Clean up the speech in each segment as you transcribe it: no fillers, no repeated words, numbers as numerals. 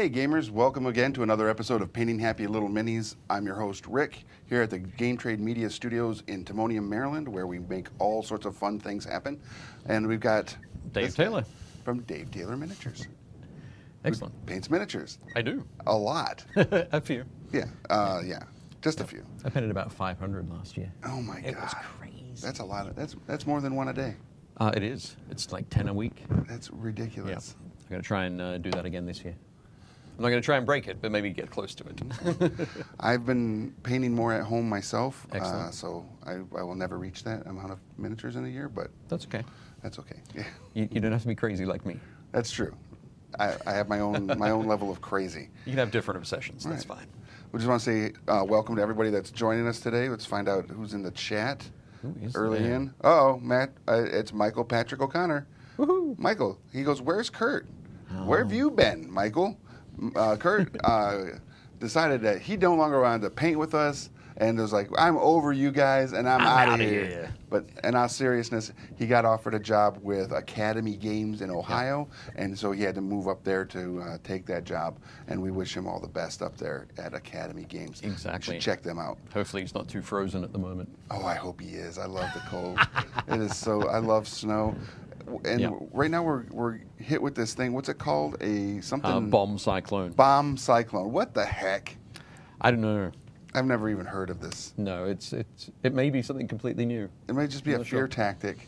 Hey gamers, welcome again to another episode of Painting Happy Little Minis. I'm your host Rick, here at the Game Trade Media Studios in Timonium, Maryland, where we make all sorts of fun things happen. And we've got Dave Taylor. From Dave Taylor Miniatures. Excellent. Who paints miniatures. I do. A lot. A few. Yeah, just a few. I painted about 500 last year. Oh my God. It was crazy. That's a lot of, that's more than one a day. It is. It's like 10 a week. That's ridiculous. Yeah. I'm going to try and do that again this year. I'm not going to try and break it, but maybe get close to it. I've been painting more at home myself, Excellent. so I will never reach that amount of miniatures in a year, but That's okay. that's okay. Yeah. You don't have to be crazy like me. That's true. I have my own level of crazy. You can have different obsessions. That's Right. fine. We just want to say welcome to everybody that's joining us today. Let's find out who's in the chat Who is early there? in. Uh-oh, Matt, it's Michael Patrick O'Connor. Woohoo! Michael, he goes, where's Kurt? Oh. Where have you been, Michael? Kurt decided that he no longer wanted to paint with us and was like, I'm over you guys and I'm out of outta here. here. But in all seriousness, he got offered a job with Academy Games in Ohio, and so he had to move up there to take that job, and we wish him all the best up there at Academy Games. Exactly. You should check them out. Hopefully he's not too frozen at the moment. Oh, I hope he is. I love the cold. It is so, I love snow. And Yeah. right now we're hit with this thing. What's it called? Something Bomb cyclone. bomb cyclone. What the heck? I don't know. I've never even heard of this. No, it may be something completely new. It may just be a Not fear sure. tactic.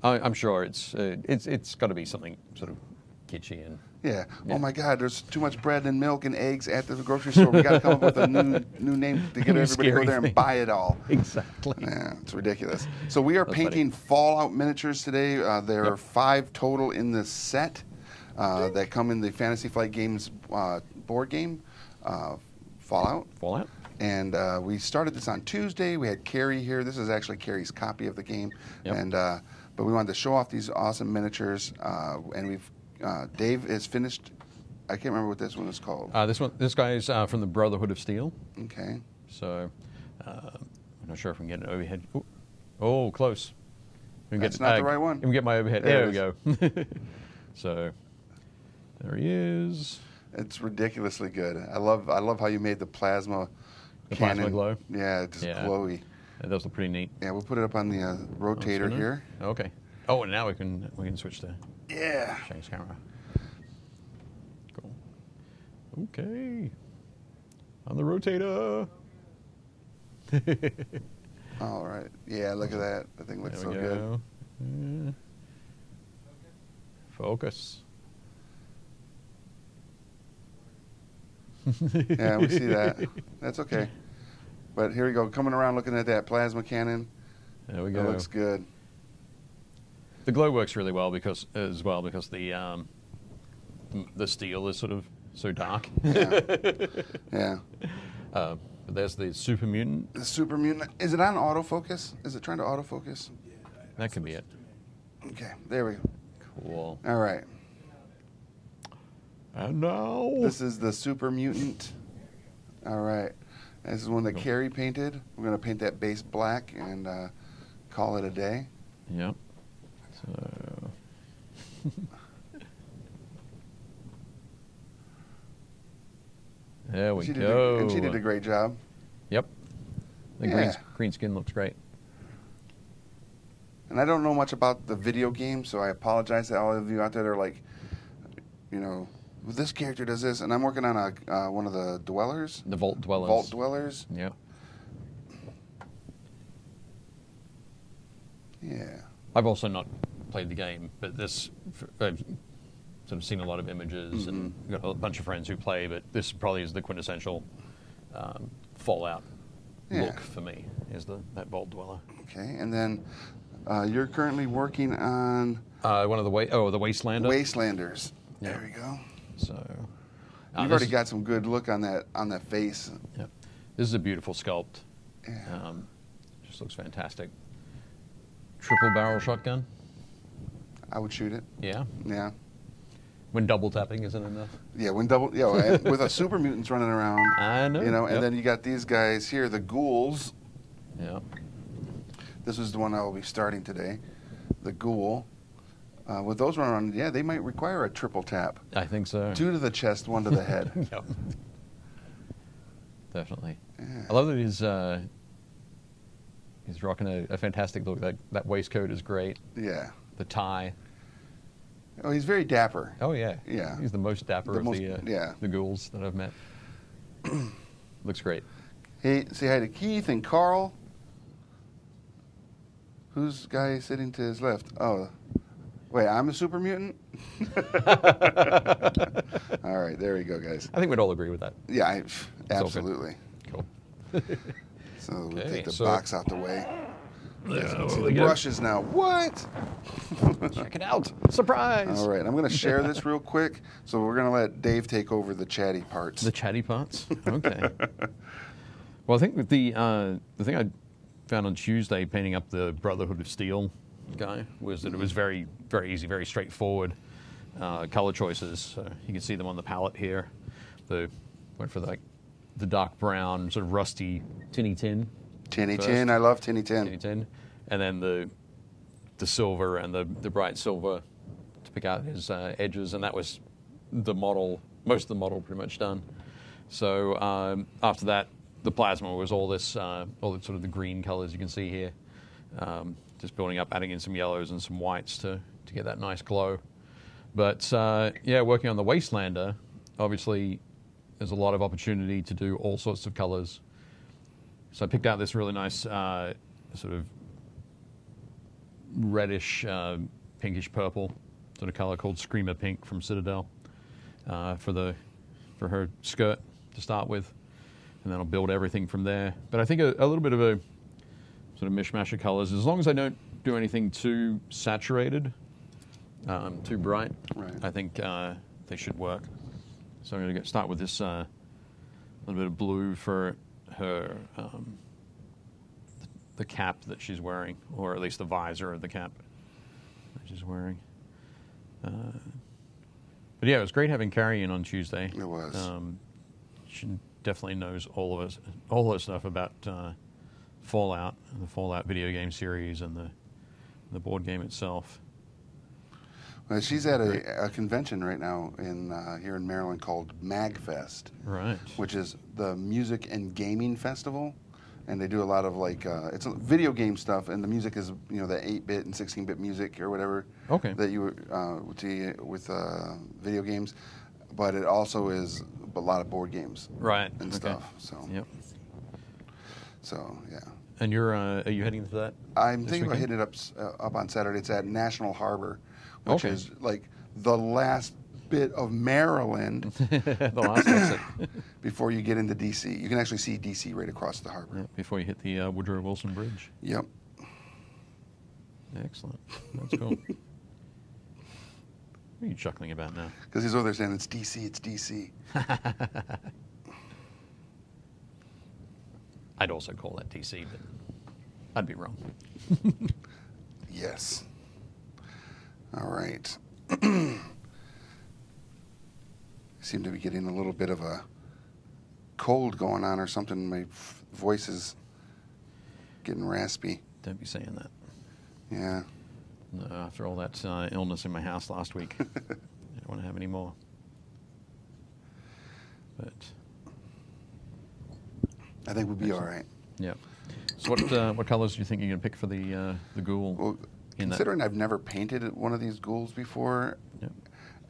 I'm sure it's got to be something sort of kitschy and Yeah. Yeah. Oh my God! There's too much bread and milk and eggs at the grocery store. We got to come up with a new name to get New everybody to go scary there and thing. buy it all. exactly. Yeah, it's ridiculous. So we are That's painting Fallout miniatures today. There are 5 total in the set that come in the Fantasy Flight Games board game, Fallout. Fallout. And we started this on Tuesday. We had Carrie here. This is actually Carrie's copy of the game. Yep. And but we wanted to show off these awesome miniatures. And we've Dave has finished. I can't remember what this one is called. This guy is from the Brotherhood of Steel. Okay. So I'm not sure if we can get an overhead. Ooh. Oh, close. We can That's not the right one. We can get my overhead. There There, it we go. So there he is. It's ridiculously good. I love how you made the plasma. The cannon. plasma glow. Yeah, just Yeah. glowy. It does look pretty neat. Yeah, we'll put it up on the rotator Spinner. here. Okay. Oh, and now we can switch to Yeah. Shane's camera. Cool. Okay. On the rotator. All right. Yeah, look at that. That thing looks There so we good. go. Yeah. Focus. Yeah, we see that. That's okay. But here we go, coming around looking at that plasma cannon. There we That go. looks good. The glow works really well because the steel is sort of so dark. Yeah. Yeah. But there's the super mutant. The super mutant. Is it on autofocus? Is it trying to autofocus? That could be it. Okay, there we go. Cool. All right. And now This is the super mutant. All right. This is one that Carrie painted. We're going to paint that base black and call it a day. Yep. So there we go. And she did a great job. Yep. The Yeah. green skin looks great. And I don't know much about the video game, so I apologize to all of you out there that are like, you know, well, this character does this. And I'm working on one of the dwellers. The Vault Dwellers. Vault dwellers. Yep. Yeah. I've also not played the game, but I've sort of seen a lot of images and got a bunch of friends who play, but this probably is the quintessential Fallout Yeah. look for me, is that Vault Dweller. Okay. And then you're currently working on One of the Wastelander. Wastelanders. Yeah. There we go. So You've already got some good look on that face. Yep. This is a beautiful sculpt. Yeah. Just looks fantastic. Triple barrel shotgun. I would shoot it. Yeah. Yeah. When double tapping isn't enough. Yeah, and with a super mutants running around. I know. You know, and Yep. then you got these guys here, the ghouls. Yeah. This is the one I will be starting today. The ghoul. with those running, yeah, they might require a triple tap. I think so. 2 to the chest, 1 to the head. Yep. Definitely. Yeah. I love that he's rocking a fantastic look. That waistcoat is great. Yeah. The tie. Oh, he's very dapper. Oh yeah. Yeah. He's the most dapper of the ghouls that I've met. Looks great. Hey, say hi to Keith and Carl. Who's the guy sitting to his left? Oh, wait, I'm a super mutant? All right, there we go, guys. I think we'd all agree with that. Yeah, absolutely. Cool. So we'll Okay, take the box out the way. Yeah, See the brushes now. What? Check it out. Surprise. All right, I'm going to share this real quick. So we're going to let Dave take over the chatty parts. The chatty parts? Okay. Well, I think with the thing I found on Tuesday painting up the Brotherhood of Steel guy was that it was very, very easy, very straightforward color choices. So you can see them on the palette here. Went for the dark brown, sort of rusty tinny tin. Tinny tin, I love tinny tin. Tinny tin. And then the silver and the bright silver to pick out his edges, and that was the model, most of the model pretty much done. So after that, the plasma was all the sort of the green colors you can see here. Just building up, adding in some yellows and some whites to get that nice glow. But yeah, working on the Wastelander, obviously there's a lot of opportunity to do all sorts of colors. So I picked out this really nice sort of reddish, pinkish purple sort of color called Screamer Pink from Citadel for her skirt to start with, and then I'll build everything from there. But I think a little bit of a sort of mishmash of colors, as long as I don't do anything too saturated, too bright, right. I think they should work. So I'm going to start with this little bit of blue for her the cap that she's wearing, or at least the visor of the cap that she's wearing. But yeah, it was great having Carrie in on Tuesday. It was. She definitely knows all the stuff about Fallout, the Fallout video game series, and the board game itself. Well, she's at a convention right now here in Maryland called MagFest, Right. which is the music and gaming festival, and they do a lot of it's video game stuff, and the music is the 8-bit and 16-bit music or whatever. Okay. That you would see with video games, but it also is a lot of board games. Right. And stuff. So. Yep. So yeah. And are you heading to that? I'm thinking about hitting it up on Saturday. It's at National Harbor, which Okay. is like the last bit of Maryland The last exit. before you get into D.C. You can actually see D.C. right across the harbor. Yeah, before you hit the Woodrow Wilson Bridge. Yep. Excellent. That's cool. What are you chuckling about now? Because he's over there saying, it's D.C., it's D.C. I'd also call that DC, but I'd be wrong. Yes. All right. Seem to be getting a little bit of a cold going on or something. My voice is getting raspy. Don't be saying that. Yeah. No, after all that illness in my house last week, I don't want to have any more. But I think we'll be all right. yeah. So what colors do you think you're going to pick for the ghoul? Well, considering I've never painted one of these ghouls before, Yep.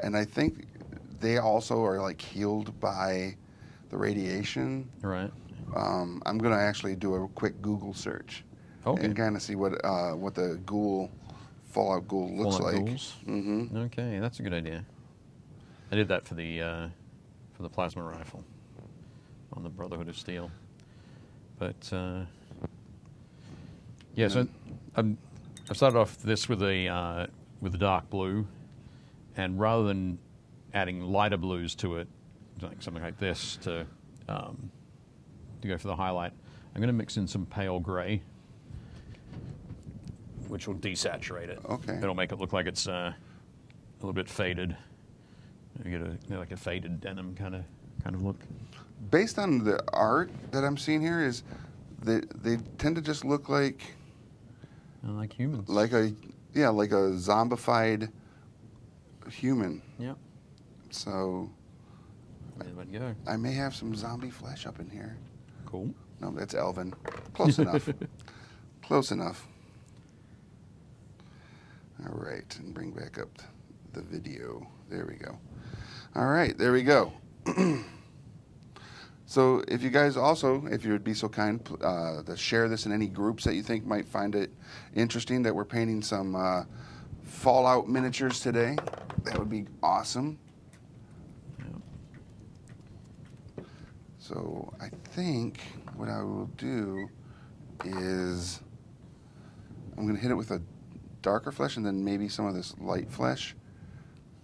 and I think they also are like healed by the radiation. Right. I'm going to actually do a quick Google search and kind of see what the Fallout ghoul looks Fallout like. ghouls? Mm-hmm. Okay, that's a good idea. I did that for the plasma rifle on the Brotherhood of Steel. But yeah, so I started off this with a dark blue, and rather than adding lighter blues to it, like something like this to go for the highlight, I'm going to mix in some pale gray, which will desaturate it. Okay. It'll make it look like it's a little bit faded. You get like a faded denim kind of look. Based on the art that I'm seeing here, is they tend to just look like Like humans. like a zombified human. Yep. So There we go. I may have some zombie flesh up in here. Cool. No, that's Elvin. Close enough. Close enough. All right, and bring back up the video. There we go. All right, there we go. So if you guys also, if you would be so kind to share this in any groups that you think might find it interesting, that we're painting some Fallout miniatures today, that would be awesome. So I think what I will do is I'm going to hit it with a darker flesh and then maybe some of this light flesh.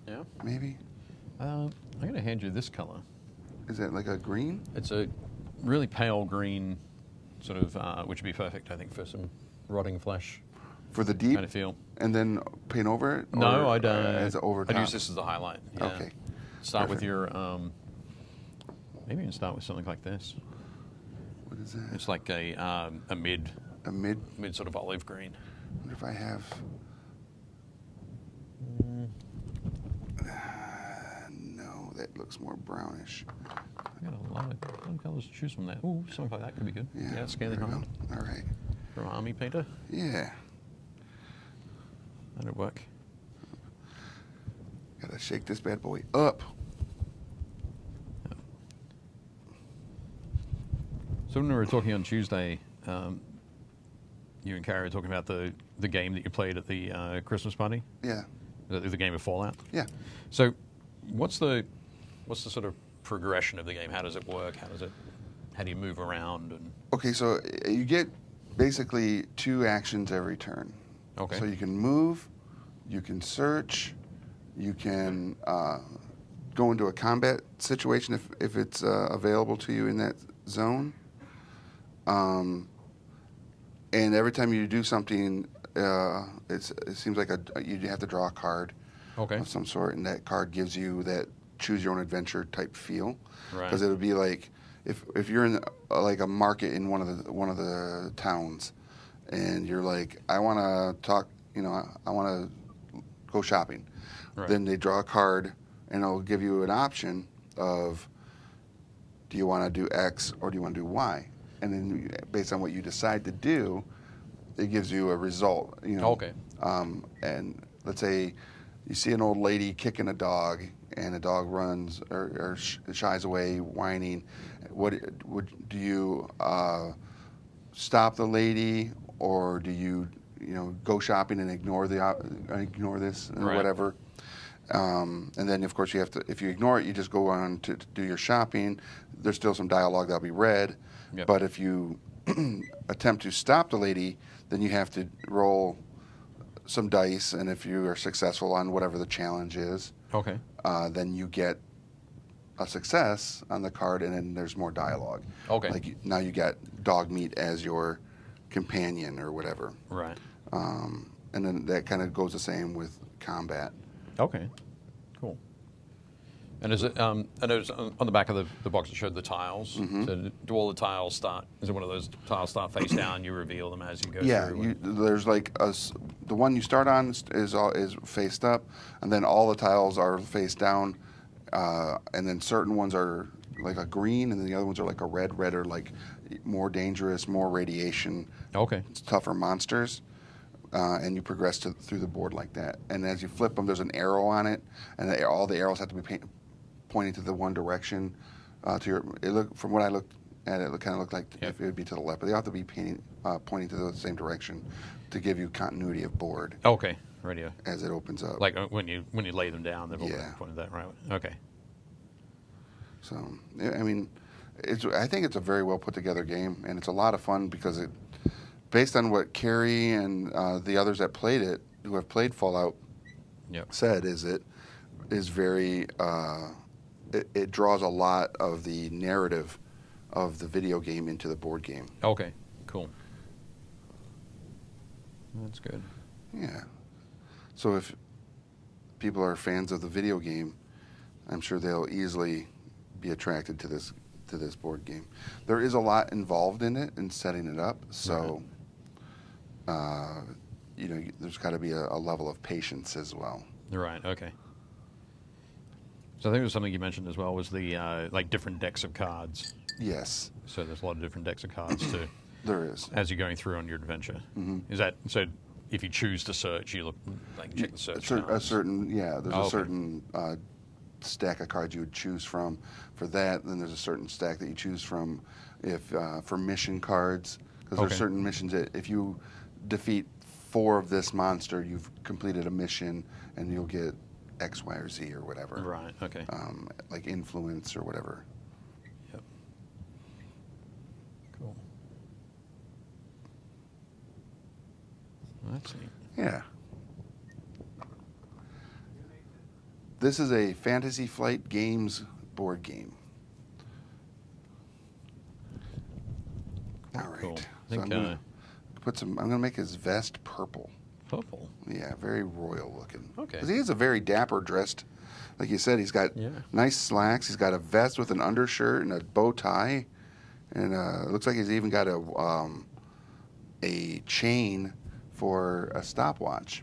Yeah. Maybe. I'm going to hand you this color. Is that like a green? It's a really pale green, sort of, which would be perfect, I think, for some rotting flesh. For the deep? Kind of feel. And then paint over it? No, I don't. As over top? I'd use this as the highlight. Yeah. Okay. Start with Perfect. your, maybe you can start with something like this. What is that? It's like a mid A mid? mid sort of olive green. I wonder if I have... No, that looks more brownish. I got a lot of colors to choose from there. Ooh, something like that could be good. Yeah, scaling there we hard. go. All right. From an army painter. Yeah. That'd work. Gotta shake this bad boy up. So when we were talking on Tuesday, you and Carrie were talking about the game that you played at the Christmas party. Yeah. The game of Fallout. Yeah. So, what's the sort of progression of the game? How does it work? How do you move around? And Okay, so you get basically 2 actions every turn. Okay. So you can move, you can search, you can go into a combat situation if it's available to you in that zone. And every time you do something, it seems like you have to draw a card Okay. of some sort, and that card gives you that choose your own adventure type feel. Right. Because it would be like if you're in like a market in one of the towns, and you're like, I want to talk, I want to go shopping. Right. Then they draw a card, and it'll give you an option of, do you want to do X or do you want to do Y? And then based on what you decide to do, it gives you a result. Okay. And let's say you see an old lady kicking a dog, and the dog runs or shies away, whining. Do you stop the lady, or do you go shopping and ignore this or Right. whatever? And then of course if you ignore it, you just go on to do your shopping. There's still some dialogue that'll be read. Yep. But if you attempt to stop the lady, then you have to roll some dice, and if you are successful on whatever the challenge is, Okay. then you get a success on the card, and then there's more dialogue. Okay. Like now you got dog meat as your companion or whatever. Right. And then that kind of goes the same with combat. Okay. Cool. And is it? I noticed on the back of the box it showed the tiles. Mm-hmm. So do all the tiles start? Is it one of those tiles start face down? You reveal them as you go Yeah, through. there's like the one you start on is faced up, and then all the tiles are face down, and then certain ones are like a green, and then the other ones are like a red. Red are like more dangerous, more radiation, Okay. tougher monsters, and you progress through the board like that. And as you flip them, there's an arrow on it, and all the arrows have to be pointing to the one direction. From what I looked at, it kind of looked like if it would be to the left, but they have to be pointing to the same direction to give you continuity of board. Okay. Radio. As it opens up. Like when you lay them down, they've all pointed that right way. Okay. So I mean, I think it's a very well put together game, and it's a lot of fun because based on what Carrie and the others that played it, who have played Fallout, said, it is very. It draws a lot of the narrative of the video game into the board game. Okay. Cool. That's good. Yeah. So if people are fans of the video game, I'm sure they'll easily be attracted to this board game. There is a lot involved in it and setting it up, so there's got to be a level of patience as well. Right. Okay. So I think it was something you mentioned as well was the like different decks of cards. Yes, So there's a lot of different decks of cards too. there is. As you're going through on your adventure. Is that so? If you choose to search, you look like check the search. A certain there's a okay. certain stack of cards you would choose from for that. Then there's a certain stack that you choose from if for mission cards, because there's Okay. certain missions that if you defeat 4 of this monster, you've completed a mission and you'll get X, Y, or Z or whatever. Right. Okay. Like influence or whatever. Yep. Cool. Well, that's neat. Yeah. This is a Fantasy Flight Games board game. All right. Cool. So I think, I'm gonna make his vest purple. purple. Yeah, very royal looking. Okay. 'Cause he is a very dapper dressed. Like you said, he's got Yeah. nice slacks. He's got a vest with an undershirt and a bow tie, and it looks like he's even got a chain for a stopwatch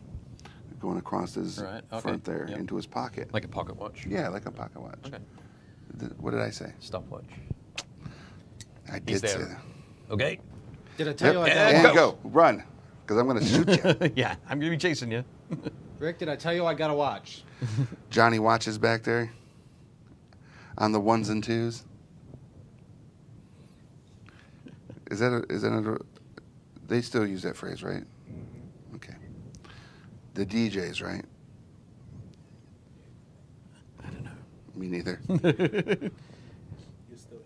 going across his Right, okay, front there yep. into his pocket. Like a pocket watch. Yeah, like a pocket watch. Okay. What did I say? Stopwatch. I He's did say there. that. Okay. Did I tell you I got And a watch? go. Run, because I'm going to shoot you. Yeah, I'm gonna be chasing you. Rick, did I tell you I got a watch? Johnny watches back there on the 1s and 2s. Is that they still use that phrase, right? Okay. The DJs, right? I don't know. Me neither. You're still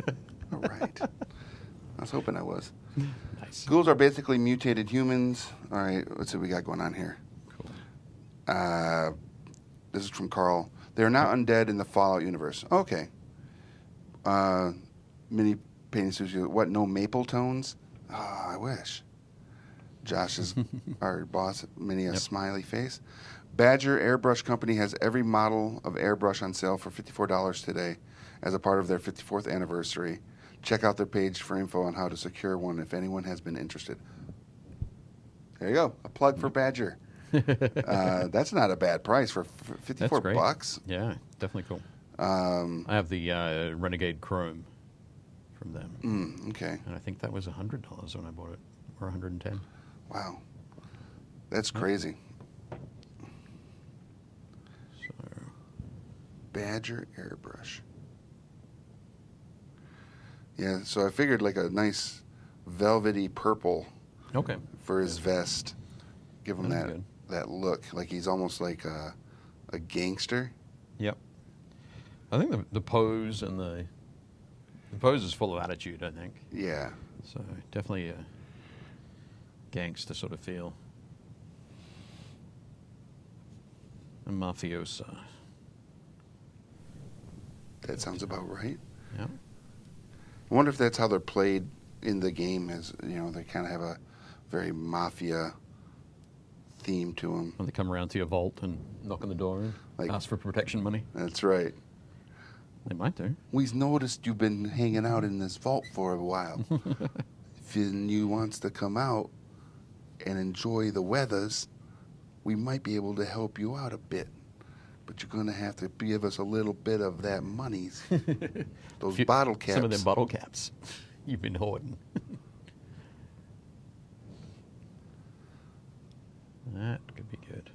in. All right. I was hoping I was. Nice. Ghouls are basically mutated humans. All right, let's see what we got going on here. Cool. This is from Carl. They are not undead in the Fallout universe. Okay. Mini painting studio. What? No maple tones? Oh, I wish. Josh is our boss. Mini a smiley face. Badger Airbrush Company has every model of airbrush on sale for $54 today, as a part of their 54th anniversary. Check out their page for info on how to secure one if anyone has been interested. There you go. A plug for Badger. That's not a bad price for That's $54 great. bucks. Yeah, definitely cool. Um, I have the Renegade Chrome from them, okay. and I think that was $100 when I bought it, or 110. Wow. That's crazy. So Badger Airbrush. Yeah, so I figured like a nice velvety purple okay. for his vest. Give him That'd that be good. that look. Like he's almost like a gangster. Yep. I think the pose and the pose is full of attitude. I think Yeah. so. Definitely a gangster sort of feel. A mafiosa. That sounds about right. Yeah. I wonder if that's how they're played in the game. As they kind of have a very mafia theme to them. When they come around to your vault and knock on the door and Like- ask for protection money, That's right. they might do. We've noticed you've been hanging out in this vault for a while. If you wants to come out and enjoy the weathers, we might be able to help you out a bit. But you're going to have to give us a little bit of that monies. Those bottle caps. Some of them bottle caps you've been hoarding. That could be good.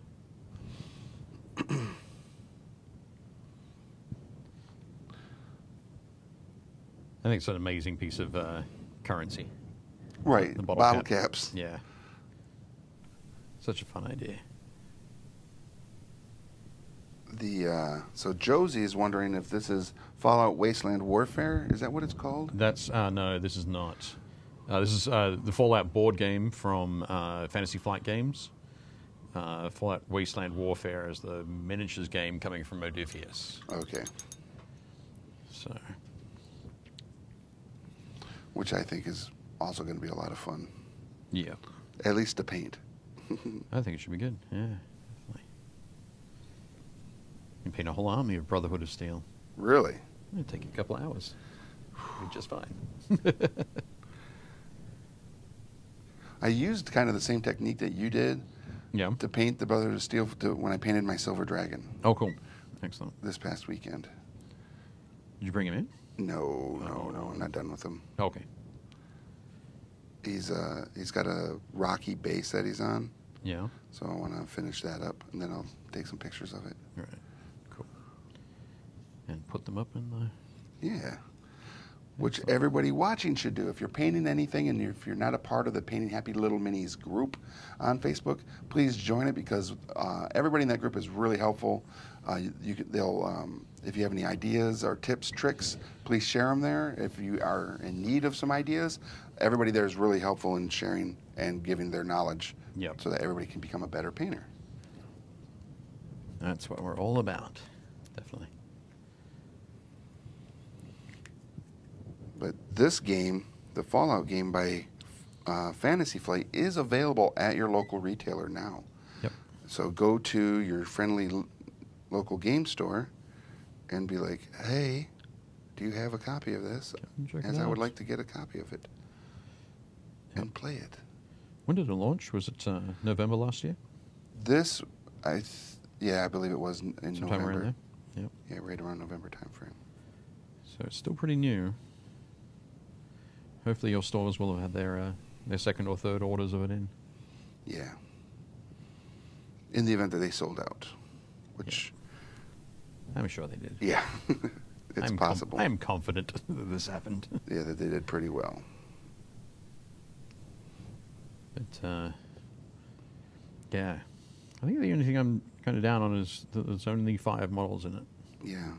I think it's an amazing piece of currency. Right, The bottle caps. Yeah. Such a fun idea. So Josie is wondering if this is Fallout Wasteland Warfare. Is that what it's called? That's no, this is not. This is the Fallout board game from Fantasy Flight Games. Fallout Wasteland Warfare is the miniatures game coming from Modiphius. Okay. So Which I think is also going to be a lot of fun. yeah, At least to paint. I think it should be good. Yeah, definitely. You can paint a whole army of Brotherhood of Steel. Really? It'd take you a couple hours. Be just fine. I used kind of the same technique that you did Yeah. to paint the Brotherhood of Steel when I painted my Silver Dragon. Oh, cool. Excellent. this past weekend. Did you bring him in? No, I'm not done with him. Okay. He's got a rocky base that he's on, Yeah. so I want to finish that up, and then I'll take some pictures of it. All right. Cool. And put them up in the... Yeah. Which everybody watching should do. If you're painting anything and if you're not a part of the Painting Happy Little Minis group on Facebook, please join it because everybody in that group is really helpful. If you have any ideas or tips, tricks, please share them there. If you are in need of some ideas, everybody there is really helpful in sharing and giving their knowledge so that everybody can become a better painter. That's what we're all about. Definitely. But this game, the Fallout game by Fantasy Flight, is available at your local retailer now. Yep. So go to your friendly local game store and be like, hey, do you have a copy of this? Check As it I would out. like to get a copy of it and play it. When did it launch? Was it November last year? This, I believe it was in Sometime November. around there? Yep. Yeah, right around November time frame. So it's still pretty new. Hopefully your stores will have had their second or third orders of it in. Yeah. In the event that they sold out, which... I'm sure they did. Yeah, it's possible. I'm confident that this happened. Yeah, that they did pretty well. But, yeah. I think the only thing I'm kind of down on is that there's only 5 models in it. Yeah.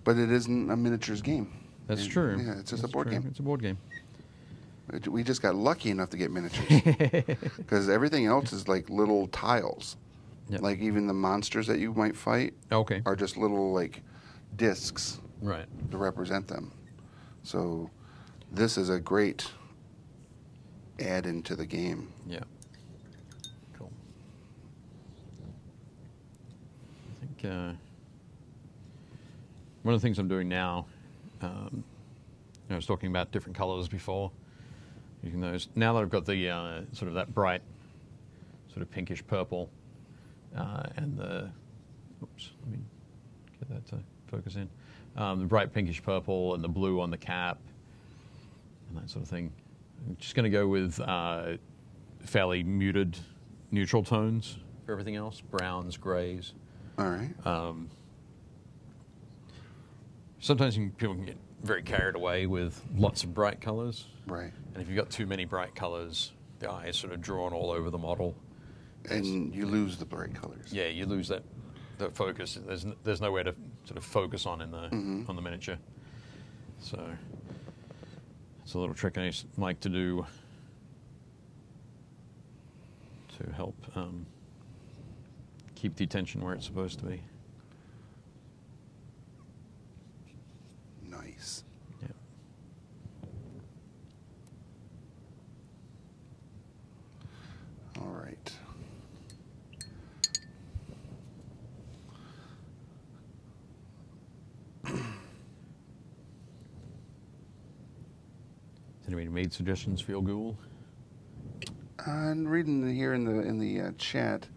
But it isn't a miniatures game. that's true. Yeah, it's just That's a board true. game. It's a board game. We just got lucky enough to get miniatures. Because everything else is like little tiles. Yep. Like even the monsters that you might fight Okay. are just little like discs Right. to represent them. So this is a great add into the game. Yeah. Cool. I think one of the things I'm doing now, I was talking about different colors before. Using those. Now that I've got the sort of that bright, sort of pinkish purple, and the, oops, let me get that to focus in. The bright pinkish purple and the blue on the cap, and that sort of thing. I'm just going to go with fairly muted neutral tones for everything else, browns, grays. All right. Sometimes people can get very carried away with lots of bright colors. Right. And if you've got too many bright colors, the eye is sort of drawn all over the model. And you lose the bright colors. Yeah, you lose that focus. There's nowhere to sort of focus on in the on the miniature. So it's a little trick I like to do to help keep the attention where it's supposed to be. Nice. Yeah. All right. Has anybody made suggestions for your ghoul? I'm reading here in the chat.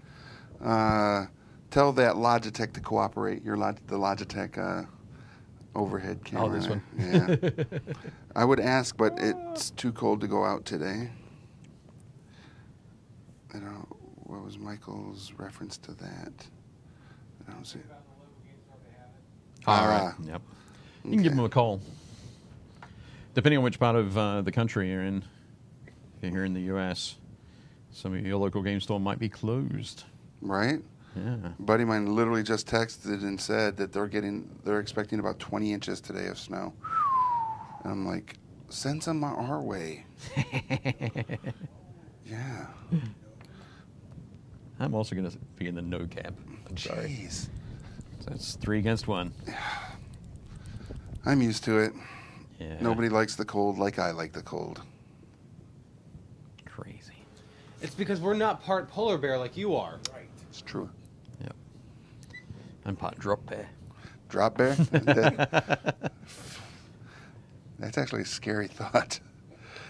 Tell that Logitech to cooperate. The Logitech overhead camera. Oh, this one. Yeah. I would ask, but it's too cold to go out today. I don't know. What was Michael's reference to that? I don't see it. All right. Yep. You can give them a call. Depending on which part of the country you're in. If you're here in the U.S., some of your local game store might be closed. Right? Yeah. A buddy of mine literally just texted and said that they're expecting about 20 inches today of snow. And I'm like, send some our way. Yeah. I'm also going to be in the no camp. I'm sorry. Jeez. So it's 3 against 1. I'm used to it. Yeah. Nobody likes the cold like I like the cold. Crazy. It's because we're not part polar bear like you are. Right. It's true. Yep. I'm part drop bear. Drop bear? That's actually a scary thought.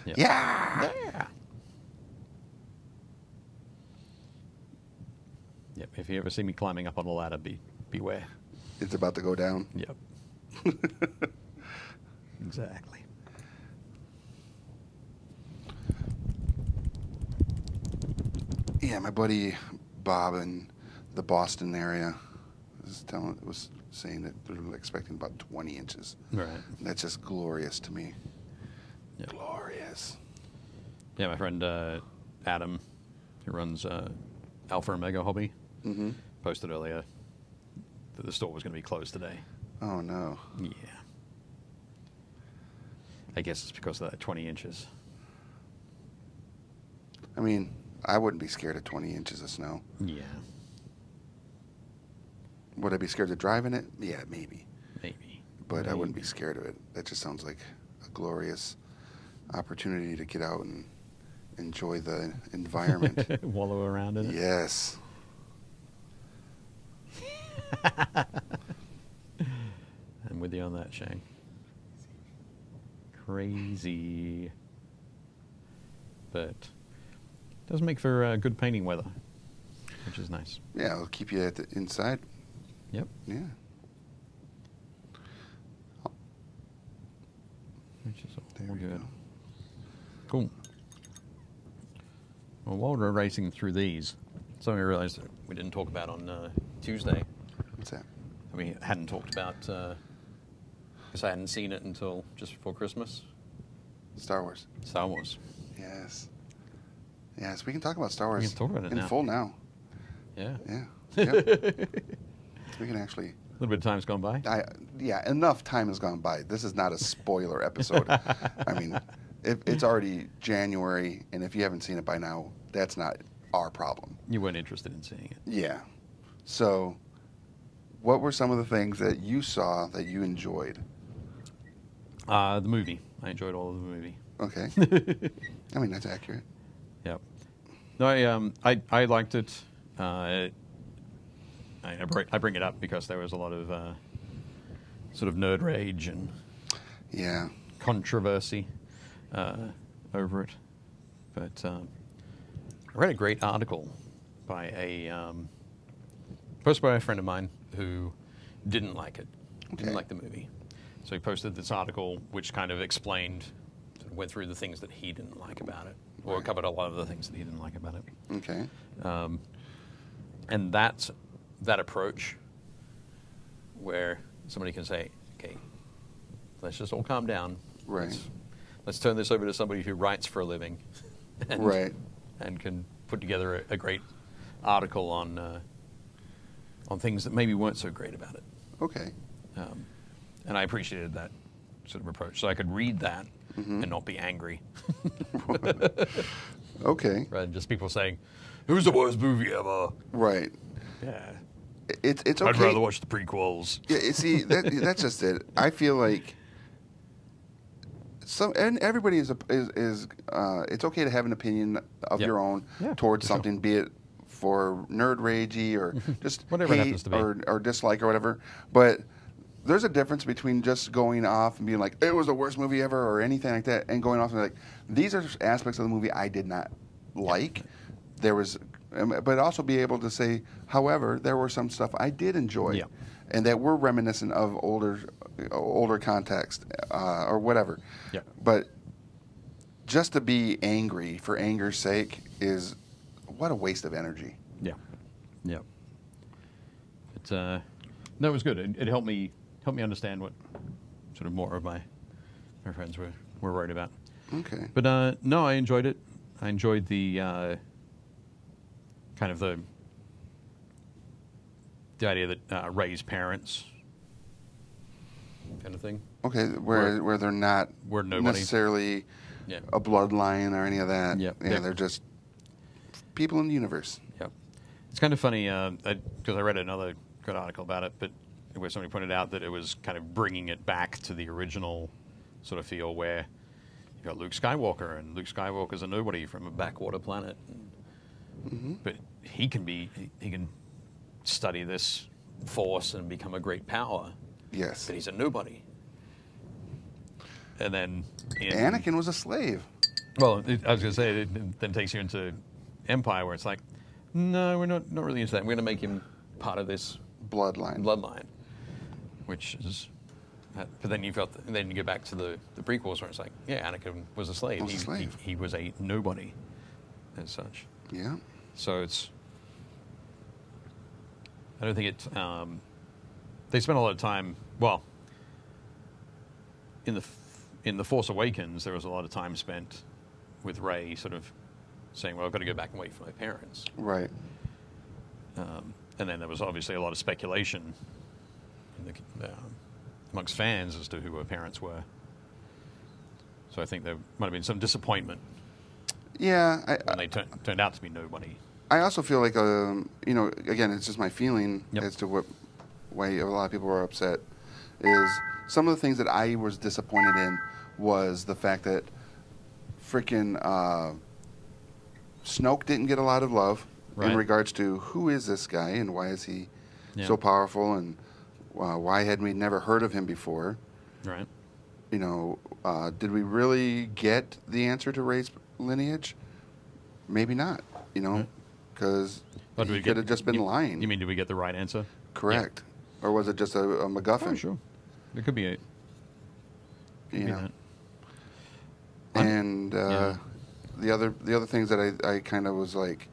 Yep. Yeah! Yeah. Yep. If you ever see me climbing up on a ladder, be beware. It's about to go down. Yep. Exactly. Yeah, my buddy Bob in the Boston area was saying that they're expecting about 20 inches. Right. And that's just glorious to me. Yep. Glorious. Yeah, my friend Adam, who runs Alpha Omega Hobby, posted earlier that the store was going to be closed today. Oh, no. Yeah. I guess it's because of that 20 inches. I mean, I wouldn't be scared of 20 inches of snow. Yeah. Would I be scared of driving it? Yeah, maybe. Maybe. But I wouldn't be scared of it. That just sounds like a glorious opportunity to get out and enjoy the environment. Wallow around in it. Yes. I'm with you on that, Shang. Crazy. But does make for good painting weather, which is nice. Yeah, it'll keep you at the inside. Yep. Yeah. Which is There all we good. go. Cool. Well, while we're racing through these, something I realized that we didn't talk about on Tuesday. What's that? We hadn't talked about, because I hadn't seen it until just before Christmas. Star Wars. Star Wars. Yes. Yes, we can talk about Star Wars We can talk about it in now. full now. Yeah. Yeah. Yep. We can actually. A little bit of time's gone by. Yeah, enough time has gone by. This is not a spoiler episode. I mean, it's already January, and if you haven't seen it by now, that's not our problem. You weren't interested in seeing it. Yeah. So, what were some of the things that you saw that you enjoyed? The movie. I enjoyed all of the movie. Okay. I mean, that's accurate. Yep. No, I liked it. I bring it up because there was a lot of sort of nerd rage and Yeah. controversy over it. But I read a great article by posted by a friend of mine who didn't like it, didn't Okay. like the movie. So he posted this article which kind of explained, went through the things that he didn't like about it, or Right. covered a lot of the things that he didn't like about it. Okay. And that approach where somebody can say, okay, let's just all calm down. Right. Let's turn this over to somebody who writes for a living. And, Right. And can put together a great article on things that maybe weren't so great about it. Okay. And I appreciated that sort of approach. So I could read that and not be angry. Okay. Rather than just people saying, it was the worst movie ever. Right. Yeah. It's okay. I'd rather watch the prequels. Yeah, you see, that's just it. I feel like and everybody is it's okay to have an opinion of Yep. your own Yeah, towards for sure. something, be it for nerd ragey or just Whatever it hate happens to be. or dislike or whatever. But there's a difference between just going off and being like, it was the worst movie ever or anything like that, and going off and like, these are aspects of the movie I did not like. There was, but also be able to say, however, there were some stuff I did enjoy, Yeah. and that were reminiscent of older context or whatever. Yeah. But just to be angry for anger's sake is what a waste of energy. Yeah. Yeah. But no, it was good. It helped me understand what sort of more of my friends were worried about. Okay. But no, I enjoyed it. I enjoyed the kind of the idea that Rey's parents kind of thing. Okay, where they're not We're nobody. necessarily Yeah. a bloodline or any of that. Yep. Yeah, Yep. they're just people in the universe. Yep. It's kind of funny because I read another good article about it, but where somebody pointed out that it was kind of bringing it back to the original sort of feel where you got Luke Skywalker, and Luke Skywalker's a nobody from a backwater planet, but he can study this force and become a great power, Yes. but he's a nobody. And then Anakin was a slave. Well, I was going to say, it then takes you into Empire, where it's like, no, we're not really into that. We're going to make him part of this bloodline. Which is, but then then you go back to the prequels where it's like, yeah, Anakin was a slave. He was a nobody, as such. Yeah. So I don't think it. They spent a lot of time. Well, in the Force Awakens, there was a lot of time spent with Rey, sort of saying, "Well, I've got to go back and wait for my parents." Right. And then there was obviously a lot of speculation amongst fans as to who her parents were. So I think there might have been some disappointment. Yeah. When they turned out to be nobody. I also feel like, again, it's just my feeling Yep. as to why a lot of people were upset, is some of the things that I was disappointed in was the fact that freaking Snoke didn't get a lot of love in regards to who is this guy and why is he so powerful, and why had we never heard of him before? Right. Did we really get the answer to Rey's lineage? Maybe not, because he could have just been lying. You mean, did we get the right answer? Correct. Yeah. Or was it just a MacGuffin? Oh, sure. It could be a... That. And the other things that I kind of was like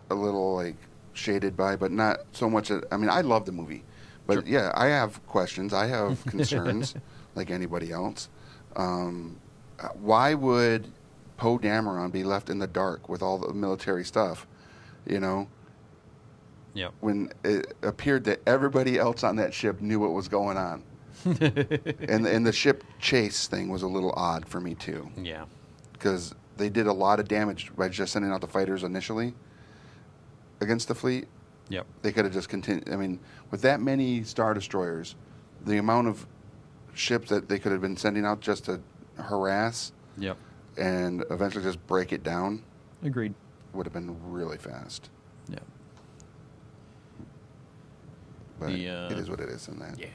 a little like shaded by, but not so much. I mean, I love the movie, but sure. Yeah, I have questions. I have concerns, like anybody else. Why would Poe Dameron be left in the dark with all the military stuff? Yep. When it appeared that everybody else on that ship knew what was going on. and the ship chase thing was a little odd for me too. Yeah. Because they did a lot of damage by just sending out the fighters initially against the fleet. Yep. They could have just continued. I mean, with that many Star Destroyers, the amount of ships that they could have been sending out just to harass Yep. and eventually just break it down. Agreed. Would have been really fast. Yeah. But it is what it is in that. Yeah.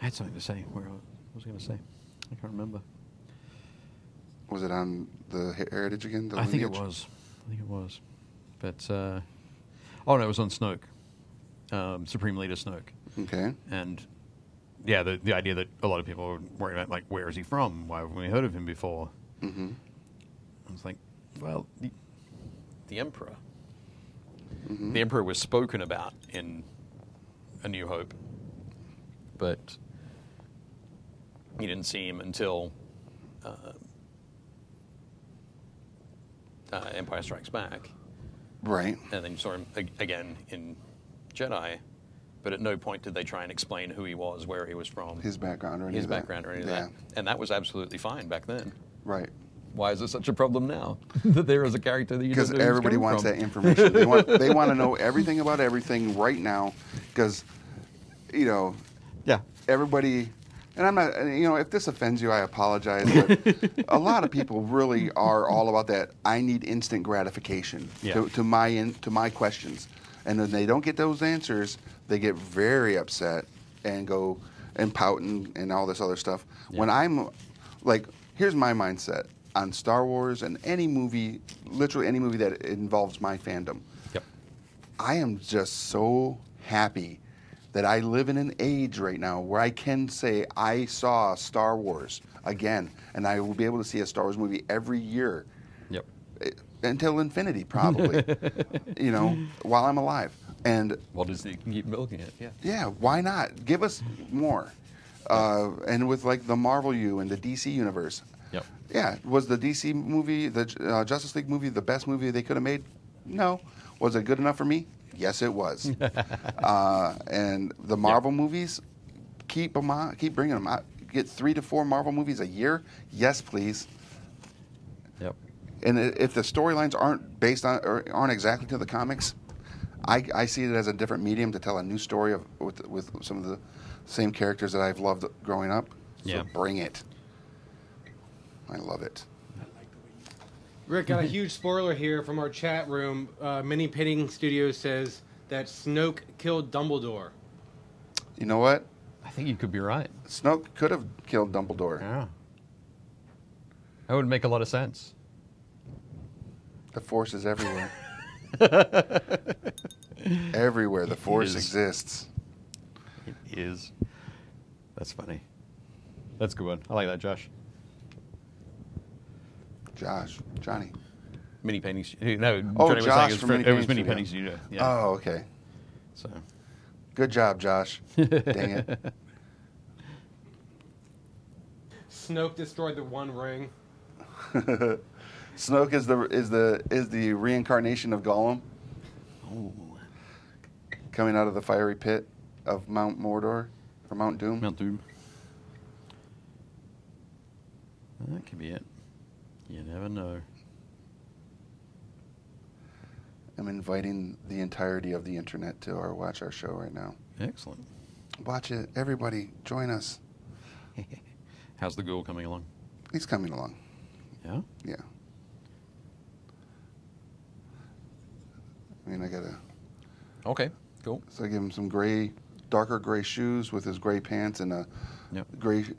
I had something to say. What was I going to say? I can't remember. Was it on the Heritage again? I think it was. But, oh no, it was on Snoke. Supreme Leader Snoke. Okay. And, yeah, the idea that a lot of people were worried about, like, where is he from? Why haven't we heard of him before? Mm-hmm. I was like, well, the Emperor. Mm-hmm. The Emperor was spoken about in A New Hope, but you didn't see him until Empire Strikes Back. Right. And then you saw him again in Jedi, but at no point did they try and explain who he was, where he was from. His background or any his of that. background or any of that. And that was absolutely fine back then. Right. Why is it such a problem now that there is a character that you don't know because everybody wants that information. They want to know everything about everything right now. Because, yeah, everybody. And I'm not. If this offends you, I apologize. But a lot of people really are all about that. I need instant gratification to my questions, and when they don't get those answers, they get very upset and go and pout and all this other stuff. Yeah. When I'm like, here's my mindset on Star Wars and any movie, literally any movie that involves my fandom. Yep. I am just so happy that I live in an age right now where I can say I saw Star Wars again, and I will be able to see a Star Wars movie every year. Yep. Until infinity, probably. While I'm alive. And Walt Disney can keep milking it. Yeah. Yeah. Why not? Give us more. And with like the Marvel U and the DC universe. Yep. Yeah. Was the DC movie, the Justice League movie, the best movie they could have made? No. Was it good enough for me? Yes, it was. And the Marvel movies, keep them on, keep bringing them out. Get 3 to 4 Marvel movies a year. Yes, please. Yep. And if the storylines aren't based on or aren't exactly to the comics, I see it as a different medium to tell a new story with some of the same characters that I've loved growing up. So yeah. Bring it. I love it. Rick, got a huge spoiler here from our chat room. Mini Pitting Studios says that Snoke killed Dumbledore. You know what? I think you could be right. Snoke could have killed Dumbledore. Yeah. That would make a lot of sense. The Force is everywhere. Everywhere the Force is. exists. It is. That's funny. That's a good one. I like that, Josh. Johnny. Mini Pennies. No, Oh, Johnny Josh was from saying Mini it was Penny Mini Studio. Penny Studio. Yeah. Oh, okay. So. Good job, Josh. Dang it. Snoke destroyed the One Ring. Snoke is the reincarnation of Gollum Oh. coming out of the fiery pit of Mount Mordor or Mount Doom. Mount Doom. That could be it. You never know. I'm inviting the entirety of the internet to watch our show right now. Excellent. Watch it, everybody. Join us. How's the ghoul coming along? He's coming along. Yeah. Yeah. I mean, I gotta. Okay. Cool. So I give him some darker gray shoes with his gray pants and a Yep.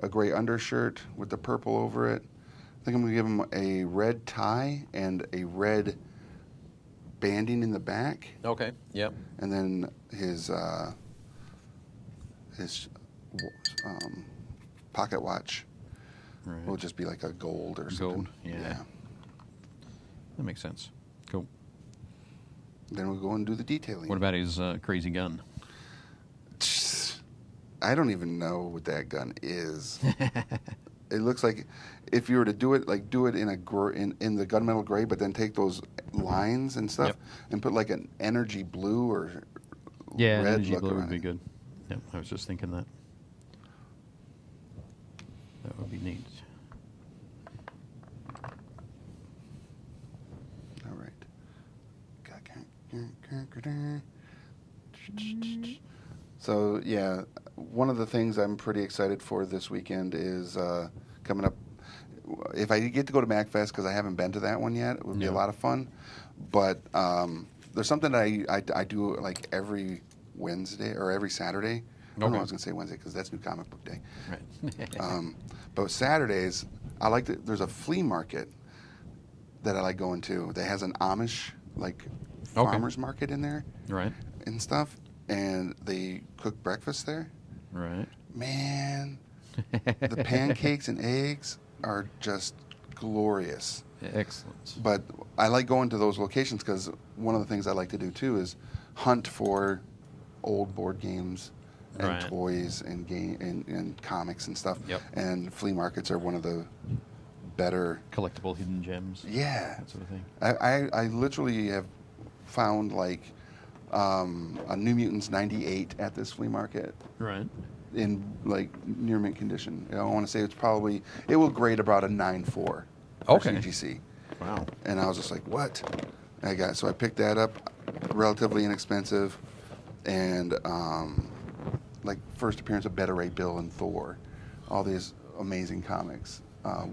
gray undershirt with the purple over it. I think I'm gonna give him a red tie and a red banding in the back, Okay. Yep. and then his pocket watch Right. will just be like a gold or something. Gold. Yeah. That makes sense. Cool. Then we'll go and do the detailing. What about his crazy gun? I don't even know what that gun is. It looks like if you were to do it in in the gunmetal gray, but then take those lines and stuff Yep. and put like an energy blue or Yeah, red energy look blue would around be it. good. Yep. I was just thinking that. That would be neat. All right. So yeah, one of the things I'm pretty excited for this weekend is coming up. If I get to go to MacFest, because I haven't been to that one yet, it would be a Yeah. lot of fun. But there's something that I do like every Wednesday or every Saturday. I don't know, I was going to say Wednesday because that's New Comic Book Day. Right. But Saturdays, there's a flea market that I like going to that has an Amish farmers market in there Right. and stuff, and they cook breakfast there. Right. Man, the pancakes and eggs are just glorious. Excellent. But I like going to those locations because one of the things I like to do too is hunt for old board games and Right. toys and and comics and stuff. Yep. And flea markets are one of the better. Collectible hidden gems. Yeah, That sort of thing. I literally have found a New Mutants '98 at this flea market Right. in near mint condition. I want to say it will grade about a 9.4 for Okay. CGC. Wow. And I was just like, what? So I picked that up, relatively inexpensive, and first appearance of Beta Ray Bill and Thor, all these amazing comics,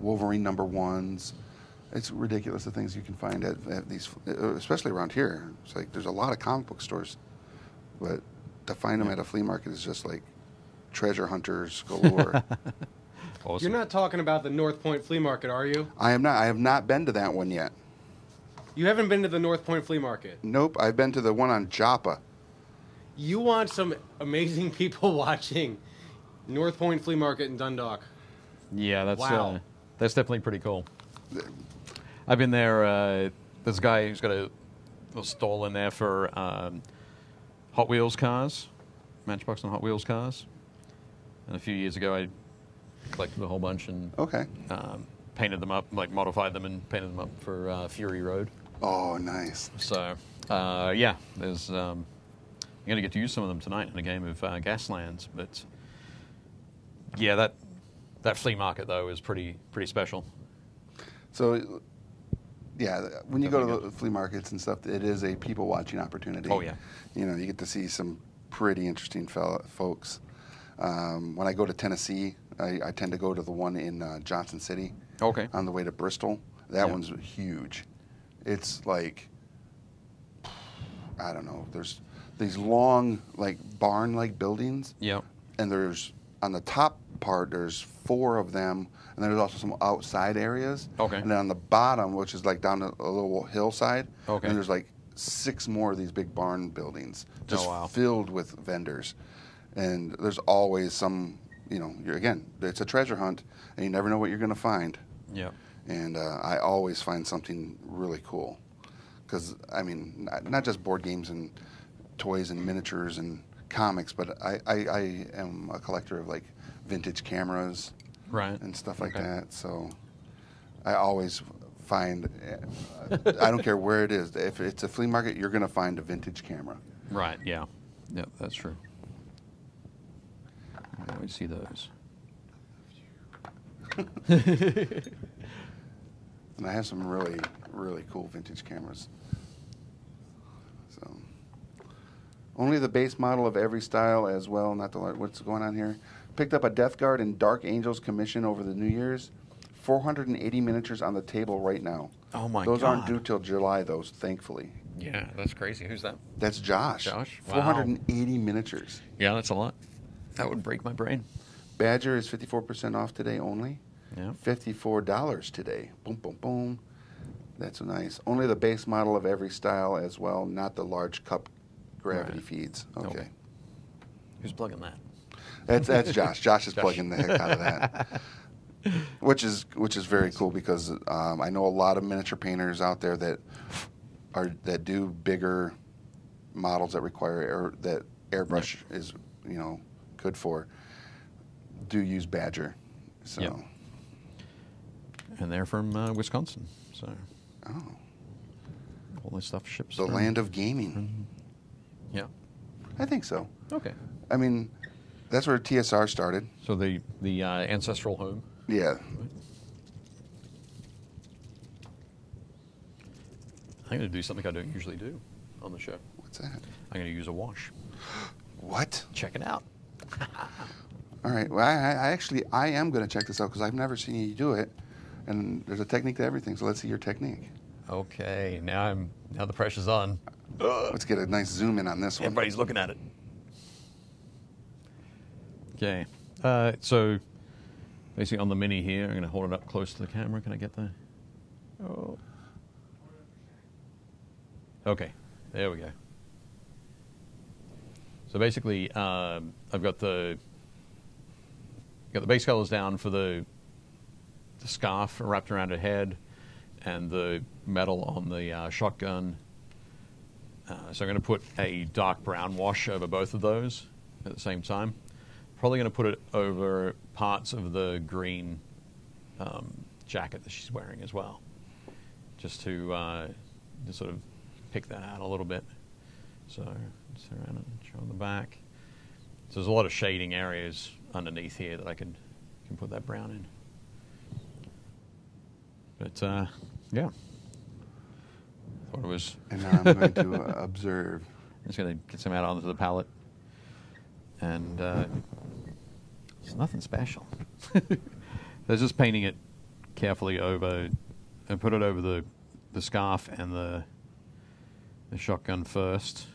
Wolverine #1s. It's ridiculous the things you can find at these, especially around here. It's like there's a lot of comic book stores, but to find them at a flea market is just like treasure hunters galore. Awesome. You're not talking about the North Point Flea Market, are you? I am not. I have not been to that one yet. You haven't been to the North Point Flea Market. Nope. I've been to the one on Joppa. You want some amazing people watching North Point Flea Market in Dundalk. Yeah, Wow. that's definitely pretty cool. I've been there. There's a guy who's got a little stall in there for Hot Wheels cars, Matchbox and Hot Wheels cars. And a few years ago, I collected a whole bunch and Okay. painted them up, modified them and painted them up for Fury Road. Oh, nice. So, yeah, there's. I'm going to get to use some of them tonight in a game of Gaslands. But yeah, that flea market though is pretty special. So, yeah, when you go to Definitely the flea markets and stuff, it is a people watching opportunity. Oh, yeah. You get to see some pretty interesting folks. When I go to Tennessee, I tend to go to the one in Johnson City. Okay. On the way to Bristol. That Yeah. one's huge. It's like, I don't know, there's these long, barn-like buildings. Yep. And there's, on the top part, there's 4 of them, and there's also some outside areas. Okay. And then on the bottom, which is down a little hillside, Okay. and there's 6 more of these big barn buildings just Oh, wow. filled with vendors. And there's always some, again, it's a treasure hunt, and you never know what you're going to find. Yeah. And I always find something really cool. Because, I mean, not just board games and toys and miniatures and comics, but I am a collector of, like, vintage cameras Right. and stuff like Okay. that. So I always find, I don't care where it is. If it's a flea market, you're going to find a vintage camera. Right. Yeah. Yeah, that's true. I always see those. And I have some really, really cool vintage cameras. So, only the base model of every style as well, not the what's going on here. Picked up a Death Guard and Dark Angels commission over the New Year's. 480 miniatures on the table right now. Oh my Those God. aren't due till July, those, thankfully. Yeah, that's crazy. Who's that? That's Josh. Josh? Wow. 480 miniatures. Yeah, that's a lot. That would break my brain. Badger is 54% off today only. Yeah. $54 today. Boom, boom, boom. That's nice. Only the base model of every style as well, not the large cup gravity Right. feeds. Nope. Okay. Who's plugging that? That's Josh. Josh is Josh. plugging the heck out of that. Which is very cool because I know a lot of miniature painters out there that do bigger models that require that airbrush is good for. Do use Badger. So. Yep. And they're from Wisconsin, so Oh. all this stuff ships. The from- land of gaming. Yeah. I think so. Okay. I mean, that's where TSR started. So the ancestral home. Yeah. I'm going to do something I don't usually do on the show. What's that? I'm going to use a wash. What? Check it out. All right. Well, I am going to check this out because I've never seen you do it, and there's a technique to everything. So let's see your technique. Okay, now the pressure's on. Let's get a nice zoom in on this one. Everybody's looking at it. Okay, so basically on the mini here, I'm going to hold it up close to the camera. Can I get the? Oh. Okay, there we go. So basically, I've got the base colors down for the scarf wrapped around her head, and the metal on the shotgun. So I'm going to put a dark brown wash over both of those at the same time. Probably going to put it over parts of the green jacket that she's wearing as well, just to sort of pick that out a little bit. So just around and show on the back. So there's a lot of shading areas underneath here that I can put that brown in. But yeah, thought it was. And now I'm going to observe. I'm just going to get some out onto the palette, and it's nothing special. They're just painting it carefully over, and put it over the scarf and the shotgun first.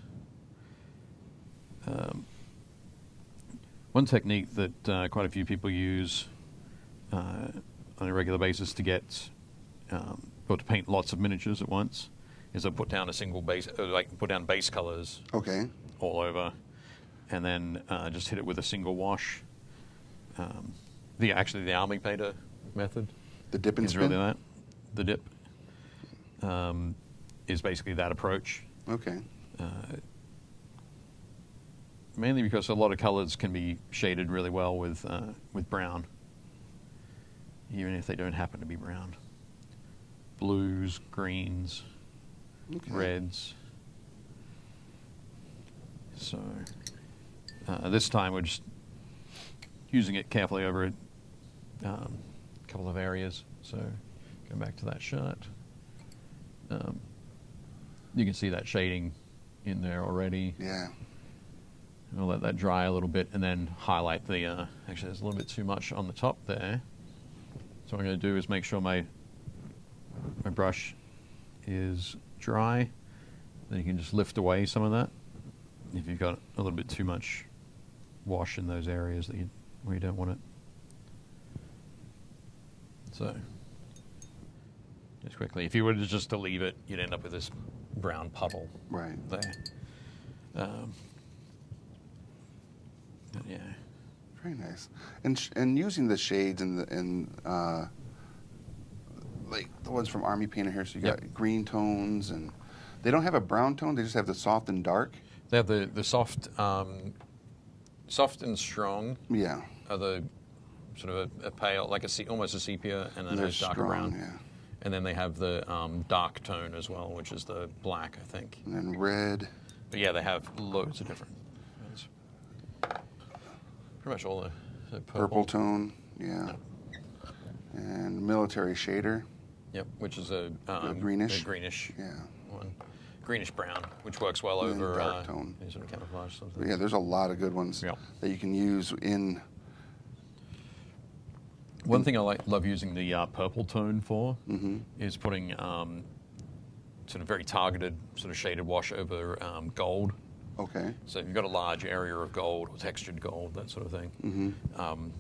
One technique that quite a few people use on a regular basis to get or to paint lots of miniatures at once is to put down a single base, put down base colors Okay. all over, and then just hit it with a single wash. The army painter method The dip and is spin? really that. The dip is basically that approach. Okay. Mainly because a lot of colors can be shaded really well with brown, even if they don't happen to be brown. Blues, greens, Okay. reds. So this time we're just using it carefully over a couple of areas. So going back to that shot, you can see that shading in there already. Yeah. I'll let that dry a little bit and then highlight the, actually there's a little bit too much on the top there. So what I'm going to do is make sure my brush is dry. Then you can just lift away some of that if you've got a little bit too much wash in those areas where you don't want it. So just quickly, if you were just to leave it, you'd end up with this brown puddle Right. there. But yeah. Very nice. And using the shades and like the ones from Army Painter here, so you got green tones, and they don't have a brown tone. They just have the soft and dark. They have the soft, soft and strong. Yeah. Are the sort of a pale, like almost a sepia, and then They're a darker strong, brown. yeah. And then they have the dark tone as well, which is the black, I think. And then red. But yeah, they have loads of different ones. Pretty much all the Purple tone, yeah. And military shader. Yep, which is a greenish? a greenish Yeah. one. Greenish brown, which works well And over dark tone. any sort of camouflage stuff. But yeah, there's a lot of good ones Yep. that you can use in. One thing I love using the purple tone for Mm-hmm. is putting sort of very targeted sort of shaded wash over gold. Okay. So if you've got a large area of gold or textured gold, that sort of thing,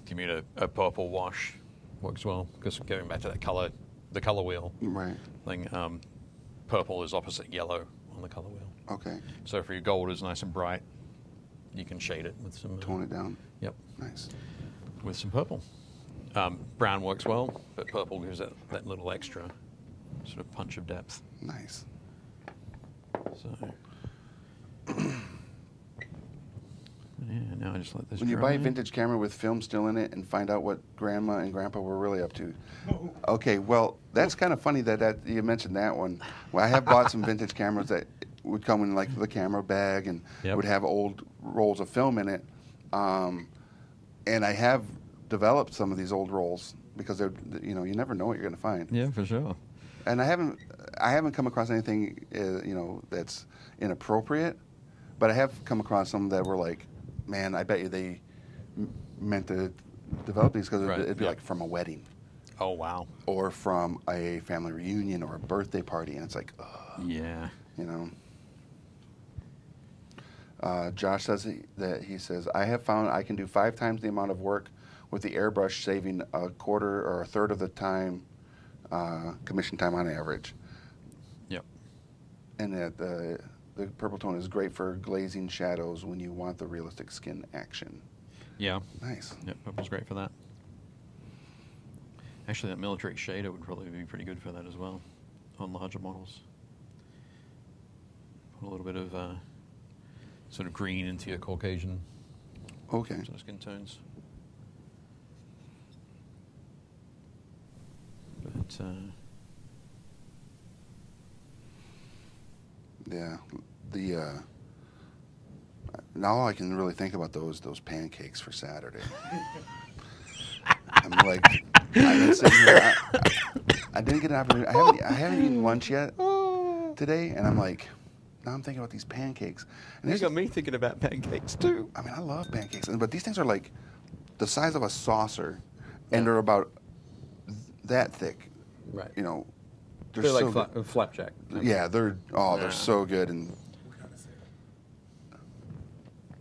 give me a purple wash works well. Because going back to that color, the color wheel Right. thing, purple is opposite yellow on the color wheel. Okay. So if your gold is nice and bright, you can shade it with some Tone it down. Yep, Nice. with some purple. Brown works well, but purple gives it that little extra sort of punch of depth. Nice. So, yeah, now I just let this When you buy a dry. vintage camera with film still in it and find out what Grandma and Grandpa were really up to. Okay, well, that's kind of funny that you mentioned that one. Well, I have bought some vintage cameras that would come in like the camera bag and Yep. would have old rolls of film in it. And I have developed some of these old rolls because they're, you know, you never know what you're going to find. Yeah, for sure. And I haven't come across anything, you know, that's inappropriate, but I have come across some that were like, man, I bet you they meant to develop these because Right, it'd be yeah. like from a wedding Oh, wow. or from a family reunion or a birthday party, and it's like, ugh, Yeah. you know. Josh says he says, I have found I can do 5 times the amount of work with the airbrush, saving a quarter or a third of the time, commission time on average. Yep. And that the purple tone is great for glazing shadows when you want the realistic skin action. Yeah. Nice. Yep, purple's great for that. Actually, that military shader would probably be pretty good for that as well on larger models. Put a little bit of sort of green into your Caucasian Okay. sort of skin tones. But Yeah. Now I can really think about those pancakes for Saturday. I'm like, I've been sitting here. I didn't get an opportunity. I haven't eaten lunch yet today, and I'm like, now I'm thinking about these pancakes. And you there's- got me thinking about pancakes too. I mean, I love pancakes, but these things are like the size of a saucer, and they're about that thick. Right. You know, They're so like good. flapjack. Yeah, they're Yeah. so good. And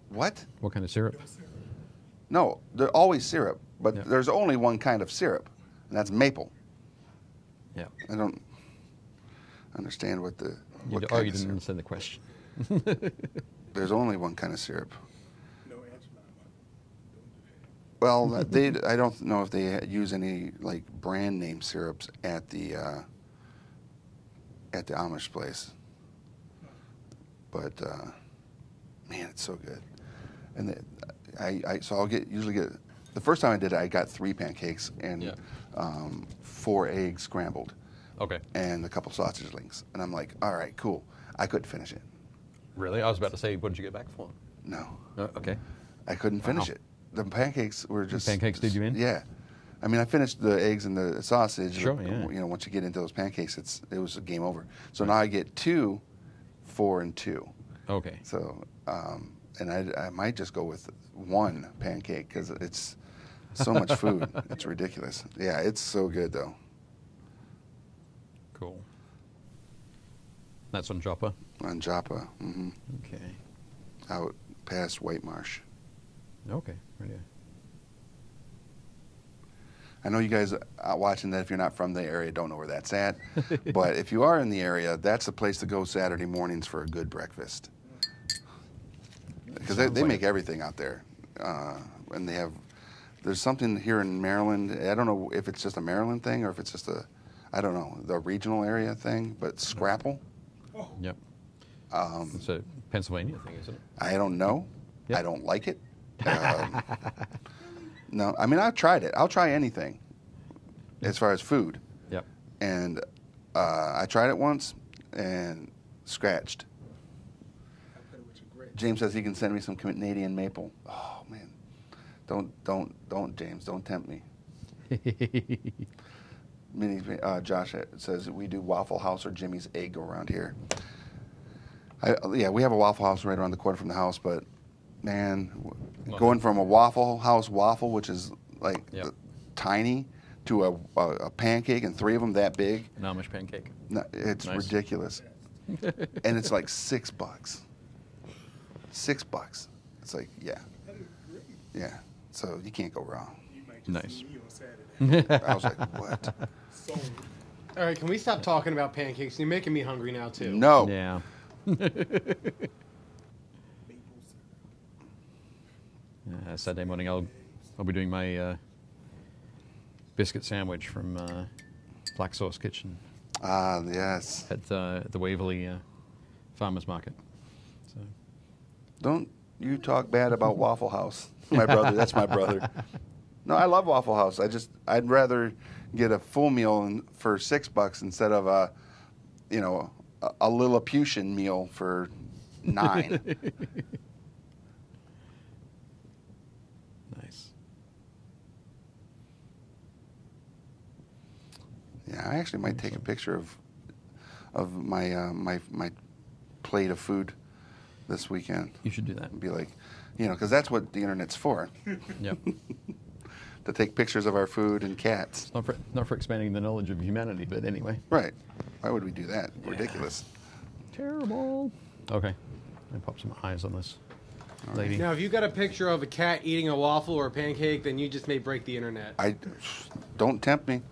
what? What kind of syrup? No, they're always syrup, but Yeah. there's only one kind of syrup, and that's maple. Yeah. I don't understand what the You what you kind of didn't syrup. understand the question. There's only one kind of syrup. No answer, man. Well, I don't know if they use any like brand name syrups at the Amish place, but man, it's so good. And so I'll usually get the first time I did it, I got 3 pancakes and Yeah. 4 eggs scrambled Okay. and a couple sausage links, and I'm like, all right, cool. I couldn't finish it. Really? I was about to say, what did you get back for? No, Okay. I couldn't finish Wow. it. The pancakes were just Pancakes did you in? Yeah, I mean, I finished the eggs and the sausage. Sure, but, yeah. You know, once you get into those pancakes, it was a game over. So now I get 2, 4, and 2. Okay. So, and I might just go with 1 pancake because it's so much food. It's ridiculous. Yeah, it's so good though. Cool. That's on Joppa. On Joppa, Okay. out past White Marsh. Okay. Right. I know you guys watching that, if you're not from the area, don't know where that's at. But if you are in the area, that's the place to go Saturday mornings for a good breakfast. Because they make everything out there. And they have, there's something here in Maryland. I don't know if it's just a Maryland thing or if it's just I don't know, the regional area thing, but Scrapple. Yep. It's a Pennsylvania thing, isn't it? I don't know. Yep. I don't like it. No, I mean, I've tried it. I'll try anything as far as food. Yep. And I tried it once and scratched. James says he can send me some Canadian maple. Oh, man. Don't, James. Don't tempt me. Josh says we do Waffle House or Jimmy's Egg around here. Yeah, we have a Waffle House right around the corner from the house, but man, going from a Waffle House waffle, which is like tiny, to a pancake and 3 of them that big. An Amish pancake. No, it's ridiculous. And it's like $6. $6. It's like, yeah. So you can't go wrong. Nice. I was like, what? All right, can we stop talking about pancakes? You're making me hungry now too. No. Yeah. Saturday morning, I'll be doing my biscuit sandwich from Black Sauce Kitchen. Ah, yes. At the Waverly Farmers Market. So. Don't you talk bad about Waffle House. My brother, that's my brother. No, I love Waffle House. I'd rather get a full meal for $6 instead of a Lilliputian meal for $9. Nice. Yeah, I actually might take a picture of my my plate of food this weekend. You should do that. And be like, because that's what the internet's for. Yep. To take pictures of our food and cats. Not for expanding the knowledge of humanity, but anyway. Right. Why would we do that? Yeah. Ridiculous. Terrible. Okay. I pop some eyes on this lady. Now, if you got a picture of a cat eating a waffle or a pancake, then you just may break the internet. Don't tempt me.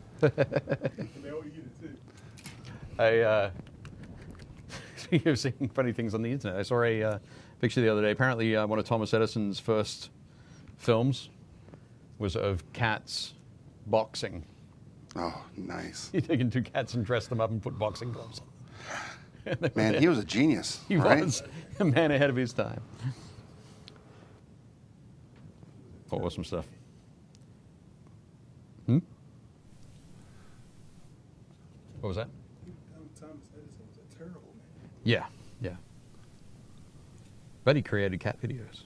Speaking of seeing funny things on the internet, I saw a picture the other day. Apparently, one of Thomas Edison's first films was of cats boxing. Oh, nice. He'd taken 2 cats and dressed them up and put boxing gloves on. Man, he was a genius. He right? was a man ahead of his time. Awesome stuff. What was that? Thomas Edison was a terrible man. Yeah. But he created cat videos.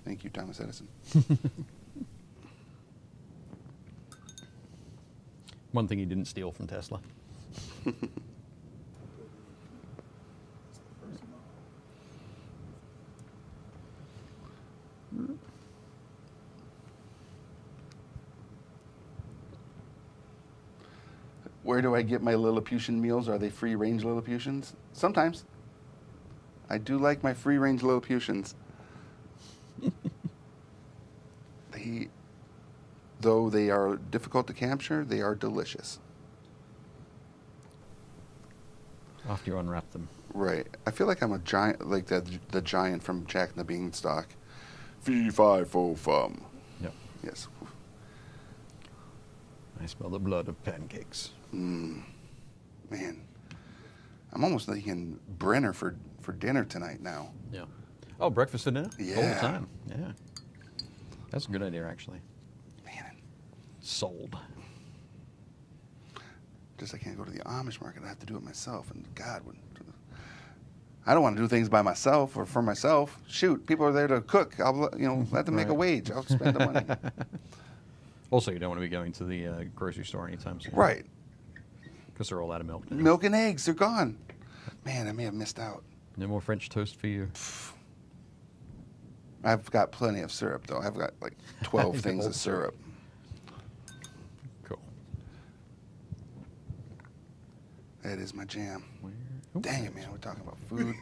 Thank you, Thomas Edison. One thing he didn't steal from Tesla. Where do I get my Lilliputian meals? Are they free-range Lilliputians? Sometimes. I do like my free-range Lilliputians. Though they are difficult to capture, they are delicious. After you unwrap them. Right. I feel like I'm a giant, like the giant from Jack and the Beanstalk. Fee, fi, fo, fum. Yep. Yes. I smell the blood of pancakes. Man, I'm almost thinking Brenner for dinner tonight now. Yeah. Oh, breakfast and dinner? Yeah. All the time. Yeah. That's a good idea, actually. Man. Sold. Just I can't go to the Amish market. I have to do it myself. And God, I don't want to do things by myself or for myself. Shoot, people are there to cook. I'll let them make a wage. I'll spend the money. Also, you don't want to be going to the grocery store anytime soon. Right. Because they're all out of milk now. Milk and eggs, they're gone. Man, I may have missed out. No more French toast for you. I've got plenty of syrup, though. I've got like 12 things of syrup. Cool. That is my jam. Ooh. Dang it, man. We're talking about food.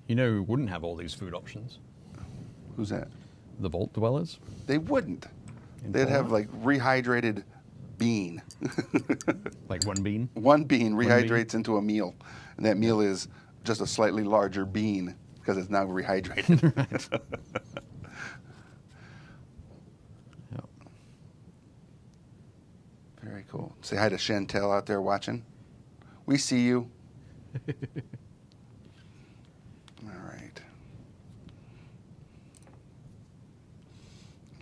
You know who wouldn't have all these food options? Who's that? the Vault Dwellers. They wouldn't. In They'd have Fallout? like rehydrated bean. Like one bean. One bean One rehydrates into a meal, and that meal is just a slightly larger bean because it's now rehydrated. Yep. Very cool. Say hi to Chantel out there watching. We see you. All right.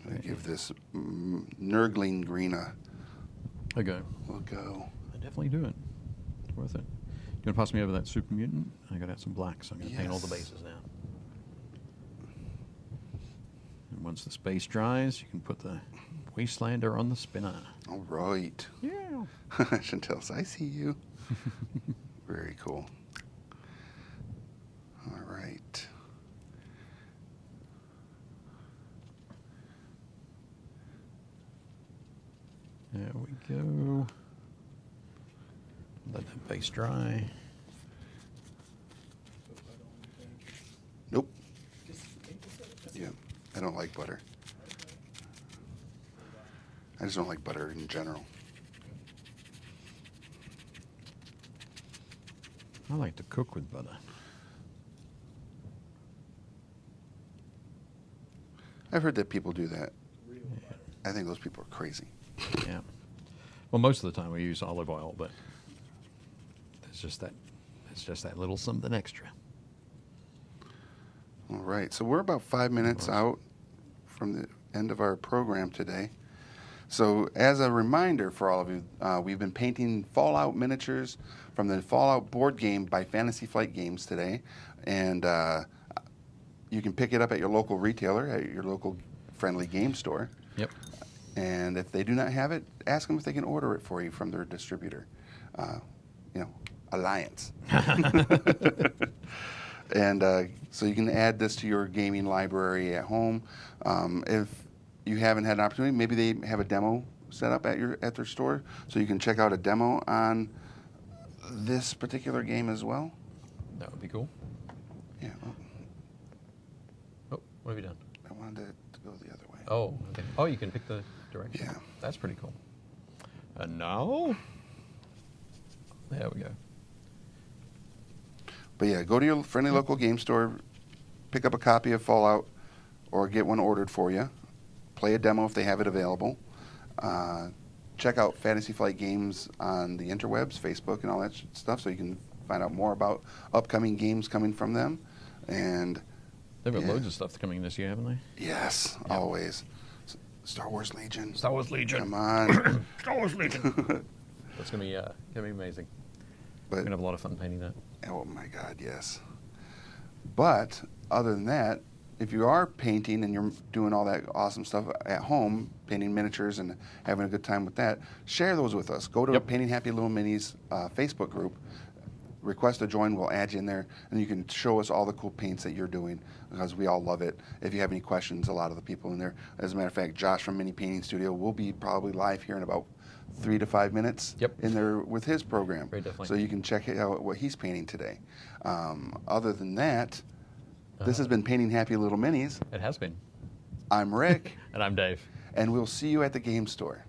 I'm going to give this Nurgling green a Okay. go. I definitely do it. It's worth it. Do you want to pass me over that super mutant? I got to add some black, so I'm going to paint all the Yes. bases now. And once the space dries, you can put the Wastelander on the spinner. All right. Yeah. Chantel says, I see you. Very cool. All right. There we go. Let that base dry. Nope. Yeah, I don't like butter. I just don't like butter in general. I like to cook with butter. I've heard that people do that. I think those people are crazy. Yeah. Well, most of the time we use olive oil, but it's just that little something extra. All right, so we're about 5 minutes Nice. out from the end of our program today. So as a reminder for all of you, we've been painting Fallout miniatures from the Fallout board game by Fantasy Flight Games today. And you can pick it up at your local retailer, at your local friendly game store. Yep. And if they do not have it, ask them if they can order it for you from their distributor. Alliance. And so you can add this to your gaming library at home. If you haven't had an opportunity, maybe they have a demo set up at their store, so you can check out a demo on this particular game as well. That would be cool. Yeah, Oh, what have you done? I wanted it to go the other way. Oh, okay. Oh, you can pick the direction. Yeah. That's pretty cool. And now, there we go. But yeah, go to your friendly local game store, pick up a copy of Fallout, or get one ordered for you. Play a demo if they have it available. Check out Fantasy Flight Games on the interwebs, Facebook, and all that stuff, so you can find out more about upcoming games coming from them. And They've got yeah. loads of stuff coming this year, haven't they? yes, always. Star Wars Legion. Star Wars Legion. Come on. Star Wars Legion. That's gonna be amazing. We're But gonna have a lot of fun painting that. oh my God, yes. But other than that, if you are painting and you're doing all that awesome stuff at home, painting miniatures and having a good time with that, share those with us. Go to Yep. Painting Happy Little Minis Facebook group, request a join, we'll add you in there, and you can show us all the cool paints that you're doing because we all love it. If you have any questions, a lot of the people in there, as a matter of fact, Josh from Mini Painting Studio will be probably live here in about 3 to 5 minutes Yep. in there with his program. Very definitely. So you can check out what he's painting today. Other than that, this has been Painting Happy Little Minis. It has been. I'm Rick, And I'm Dave. and we'll see you at the game store.